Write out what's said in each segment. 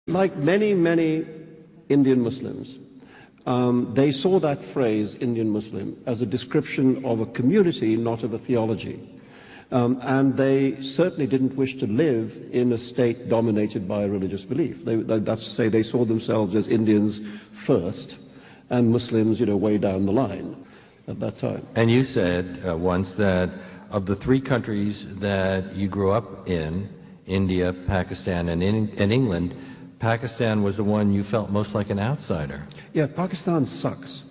Like many Indian Muslims, they saw that phrase, Indian Muslim, as a description of a community, not of a theology. And they certainly didn't wish to live in a state dominated by a religious belief. That's to say, they saw themselves as Indians first and Muslims, way down the line at that time. And you said once that of the three countries that you grew up in, India, Pakistan, and England, Pakistan was the one you felt most like an outsider. Yeah, Pakistan sucks.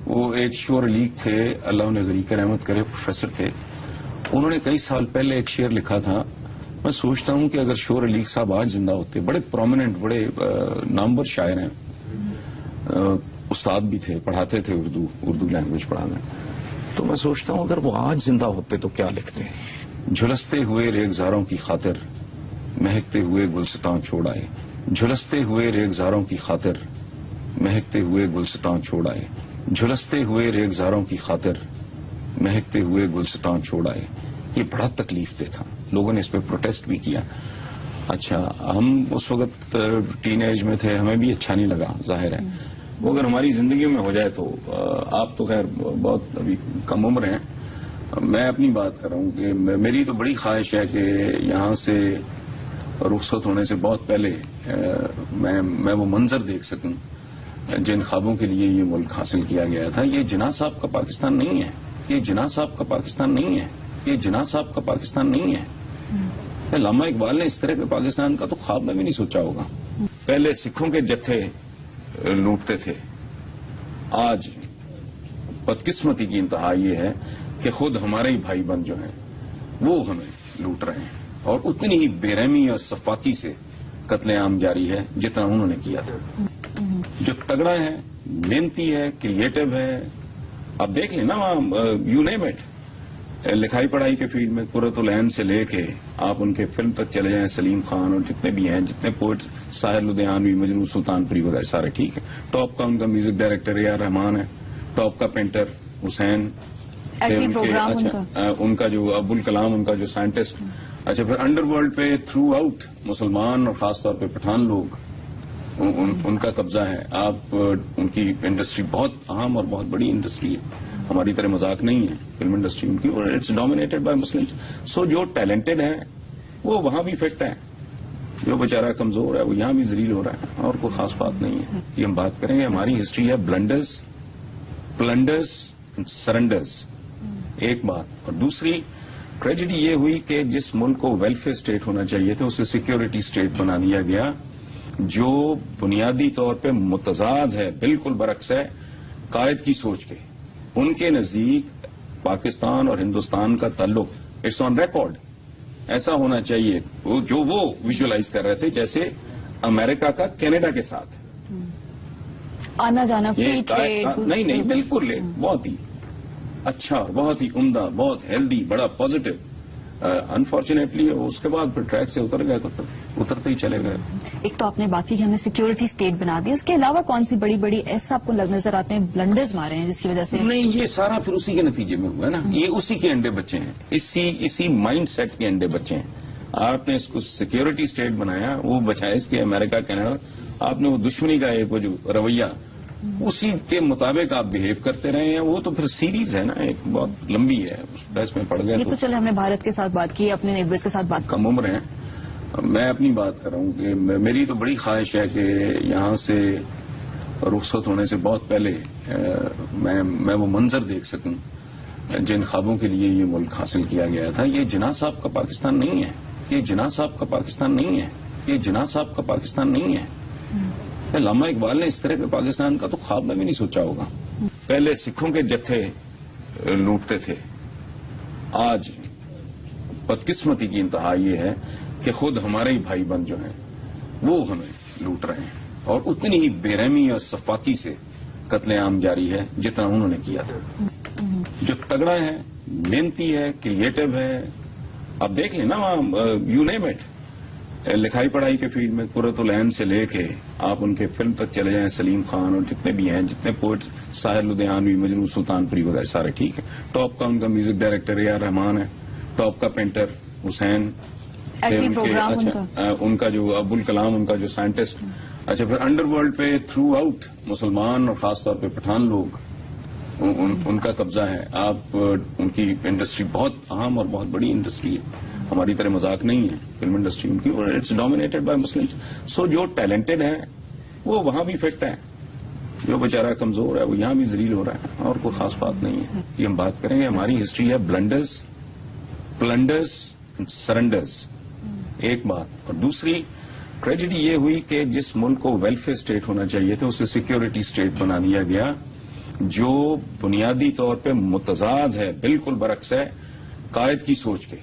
وہ ایک شعر league تھے، اللہ انہیں غریق رحمت کرے، professor تھے. انہوں نے کئی سال پہلے ایک شعر لکھا تھا. میں سوچتا ہوں کہ اگر شعر لیگ صاحب آج زندہ ہوتے، بڑے پرومیننٹ، بڑے نامور شاعر ہیں، استاد بھی تھے، پڑھاتے تھے اردو لینگویج پڑھانا. تو میں سوچتا ہوں اگر وہ آج زندہ ہوتے تو کیا لکھتے. جھلستے ہوئے ریگزاروں کی خاطر مہکتے ہوئے گلستان چھوڑ آئے. جھلستے ہوئے ریگزاروں کی خاطر مہکتے ہوئے گلستان چھوڑ آئے. جھلستے ہوئے ریگزاروں کی خاطر مہکتے ہوئے گلستان چھوڑ آئے. یہ بڑا تکلیف دہ تھا. لوگوں نے اس پہ پروٹیسٹ بھی کیا. اچھا، ہم اس وقت ٹین ایج میں تھے، ہمیں بھی اچھا نہیں لگا، ظاہر ہے. وہ اگر ہماری زندگی میں ہو جائے تو آپ تو خیر بہت ابھی کم عمر ہیں، میں اپنی بات کر رہا ہوں کہ میری تو بڑی خواہش ہے کہ یہاں سے رخصت ہونے سے بہت پہلے میں وہ منظر دیکھ سکوں جن خوابوں کے لیے یہ ملک حاصل کیا گیا تھا. یہ جناح صاحب کا پاکستان نہیں ہے. یہ جناح صاحب کا پاکستان نہیں ہے. یہ جناح صاحب کا پاکستان نہیں ہے. علامہ اقبال نے اس طرح کے پاکستان کا تو خواب میں بھی نہیں سوچا ہوگا. پہلے سکھوں کے جتھے لوٹتے تھے، آج بدقسمتی کی انتہا یہ ہے کہ خود ہمارے ہی بھائی بند جو ہیں وہ ہمیں لوٹ رہے ہیں، اور اتنی ہی بے رحمی اور سفاکی سے قتل عام جاری ہے جتنا انہوں نے کیا تھا. جو تگڑا ہے، محنتی ہے، کریٹو ہے، آپ دیکھ لیں نا وہاں یو نیم اٹ، لکھائی پڑھائی کے فیلڈ میں قرۃ العین سے لے کے آپ ان کے فلم تک چلے جائیں، سلیم خان اور جتنے بھی ہیں، جتنے پوئٹ، ساحر لدھیانوی، مجروح سلطان پوری وغیرہ سارے ٹھیک ہے. ٹاپ کا ان کا میوزک ڈائریکٹر اے آر رحمان ہے، ٹاپ کا پینٹر حسین، ان کا جو ابوالکلام، ان کا جو سائنٹسٹ. اچھا، پھر انڈر ورلڈ پہ تھرو آؤٹ مسلمان اور خاص طور پہ پٹھان لوگ، ان کا قبضہ ہے. آپ ان کی انڈسٹری بہت اہم اور بہت بڑی انڈسٹری ہے، ہماری طرح مذاق نہیں ہے فلم انڈسٹری ان کی، اور اٹس ڈومینیٹڈ بائی مسلم. سو جو ٹیلنٹڈ ہے وہ وہاں بھی فٹ ہے، جو بیچارہ کمزور ہے وہ یہاں بھی ذلیل ہو رہا ہے، اور کوئی خاص بات نہیں ہے. یہ ہم بات کریں گے، ہماری ہسٹری ہے بلنڈرز، پلنڈرز، سرنڈرز، ایک بات. اور دوسری ٹریجڈی یہ ہوئی کہ جس ملک کو ویلفیئر اسٹیٹ ہونا چاہیے تھا اسے سیکیورٹی اسٹیٹ بنا دیا گیا، جو بنیادی طور پہ متضاد ہے، بالکل برعکس ہے قائد کی سوچ کے. ان کے نزدیک پاکستان اور ہندوستان کا تعلق اٹس آن ریکارڈ ایسا ہونا چاہیے جو وہ ویژولائز کر رہے تھے جیسے امریکہ کا کینیڈا کے ساتھ آنا جانا فری ٹریڈ. نہیں بالکل بہت ہی اچھا، بہت ہی عمدہ، بہت ہیلدی، بڑا پازیٹو. انفارچونیٹلی اس کے بعد پھر ٹریک سے اتر گئے تو اترتے ہی چلے گئے. ایک تو آپ نے بات کی کہ ہم نے سیکیورٹی اسٹیٹ بنا دی، اس کے علاوہ کون سی بڑی بڑی ایسا آپ کو نظر آتے ہیں بلنڈرز مارے ہیں جس کی وجہ سے؟ نہیں، یہ سارا پھر اسی کے نتیجے میں ہوا ہے نا. یہ اسی کے انڈے بچے ہیں، اسی مائنڈ سیٹ کے انڈے بچے ہیں. آپ نے اس کو سیکیورٹی اسٹیٹ بنایا، وہ بچائے اس کے امریکہ کینیڈا، آپ نے وہ دشمنی کا ایک وہ جو رویہ اسی کے مطابق آپ بہیو کرتے رہے ہیں. وہ تو پھر سیریز ہے نا، ایک بہت لمبی ہے، اس میں پڑ گیا. یہ تو چلے ہم نے بھارت کے ساتھ بات کی، اپنے نیبرز کے ساتھ بات کم عمر ہیں. میں اپنی بات کر رہا ہوں کہ میری تو بڑی خواہش ہے کہ یہاں سے رخصت ہونے سے بہت پہلے میں وہ منظر دیکھ سکوں جن خوابوں کے لیے یہ ملک حاصل کیا گیا تھا. یہ جناح صاحب کا پاکستان نہیں ہے، یہ جناح صاحب کا پاکستان نہیں ہے، یہ جناح صاحب کا پاکستان نہیں ہے. علامہ اقبال نے اس طرح کے پاکستان کا تو خواب میں بھی نہیں سوچا ہوگا. پہلے سکھوں کے جتھے لوٹتے تھے، آج بدقسمتی کی انتہا یہ ہے کہ خود ہمارے ہی بھائی بند جو ہیں وہ ہمیں لوٹ رہے ہیں، اور اتنی ہی بے رحمی اور سفاکی سے قتل عام جاری ہے جتنا انہوں نے کیا تھا. جو تگڑا ہے، محنتی ہے، کریٹو ہے، آپ دیکھ لیں نا وہاں یو نیم اٹ، لکھائی پڑھائی کے فیلڈ میں قرۃ العین سے لے کے آپ ان کے فلم تک چلے جائیں، سلیم خان اور جتنے بھی ہیں، جتنے پوئٹ، ساحر لدھیانوی، مجروح سلطان پوری وغیرہ سارے ٹھیک ہے. ٹاپ کا ان کا میوزک ڈائریکٹر اے آر رحمان ہے، ٹاپ کا پینٹر حسین، ان کا جو ابوالکلام، ان کا جو سائنٹسٹ. اچھا پھر انڈر ورلڈ پہ تھرو آؤٹ مسلمان اور خاص طور پہ پٹھان لوگ ان کا قبضہ ہے. آپ ان کی انڈسٹری بہت اہم اور بہت بڑی انڈسٹری ہے، ہماری طرح مذاق نہیں ہے فلم انڈسٹری ان کی، اور اٹس ڈومینیٹڈ بائی مسلم. سو جو ٹیلنٹڈ ہے وہ وہاں بھی فٹ ہے، جو بیچارہ کمزور ہے وہ یہاں بھی ذلیل ہو رہا ہے، اور کوئی خاص بات نہیں ہے. یہ ہم بات کریں گے، ہماری ہسٹری ہے بلنڈرز، پلنڈرز، سرنڈرز، ایک بات. اور دوسری ٹریجڈی یہ ہوئی کہ جس ملک کو ویلفیئر اسٹیٹ ہونا چاہیے تھا اسے سیکیورٹی اسٹیٹ بنا دیا گیا، جو بنیادی طور پہ متضاد ہے، بالکل برعکس ہے قائد کی سوچ کے.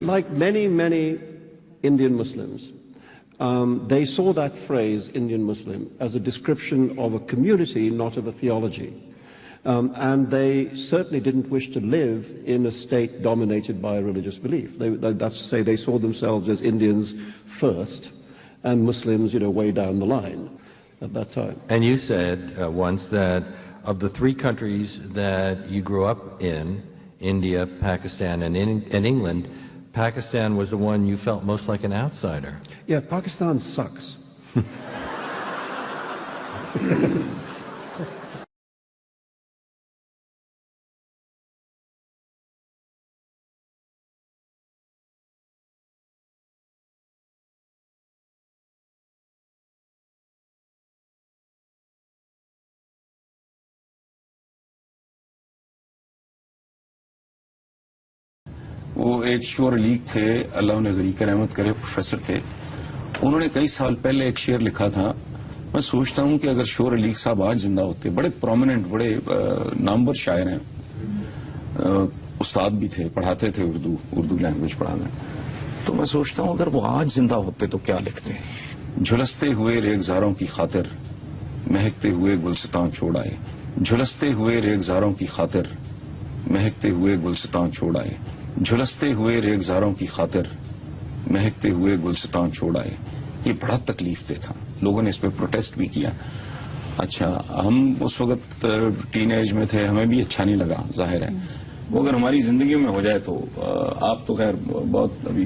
Like many, many Indian Muslims, they saw that phrase, Indian Muslim, as a description of a community, not of a theology. And they certainly didn't wish to live in a state dominated by a religious belief. That's to say, they saw themselves as Indians first and Muslims, way down the line at that time. And you said once that of the three countries that you grew up in, India, Pakistan, and England, Pakistan was the one you felt most like an outsider. Yeah, Pakistan sucks. وہ ایک شعر league تھے، اللہ انہیں غریق رحمت کرے، professor تھے. انہوں نے کئی سال پہلے ایک شعر لکھا تھا. میں سوچتا ہوں کہ اگر شعر لیگ صاحب آج زندہ ہوتے، بڑے پرومیننٹ، بڑے نامور شاعر ہیں، استاد بھی تھے، پڑھاتے تھے اردو لینگویج پڑھاتے. تو میں سوچتا ہوں اگر وہ آج زندہ ہوتے تو کیا لکھتے. جھلستے ہوئے ریگزاروں کی خاطر مہکتے ہوئے گلستاں چھوڑ آئے، جھلستے ہوئے ریگزاروں کی خاطر مہکتے ہوئے گلستاں چھوڑ آئے، جھلستے ہوئے ریگزاروں کی خاطر مہکتے ہوئے گلستاں چھوڑ آئے. یہ بڑا تکلیف دہ تھا، لوگوں نے اس پہ پروٹیسٹ بھی کیا. اچھا ہم اس وقت ٹین ایج میں تھے، ہمیں بھی اچھا نہیں لگا، ظاہر ہے. وہ اگر ہماری زندگی میں ہو جائے تو آپ تو خیر بہت ابھی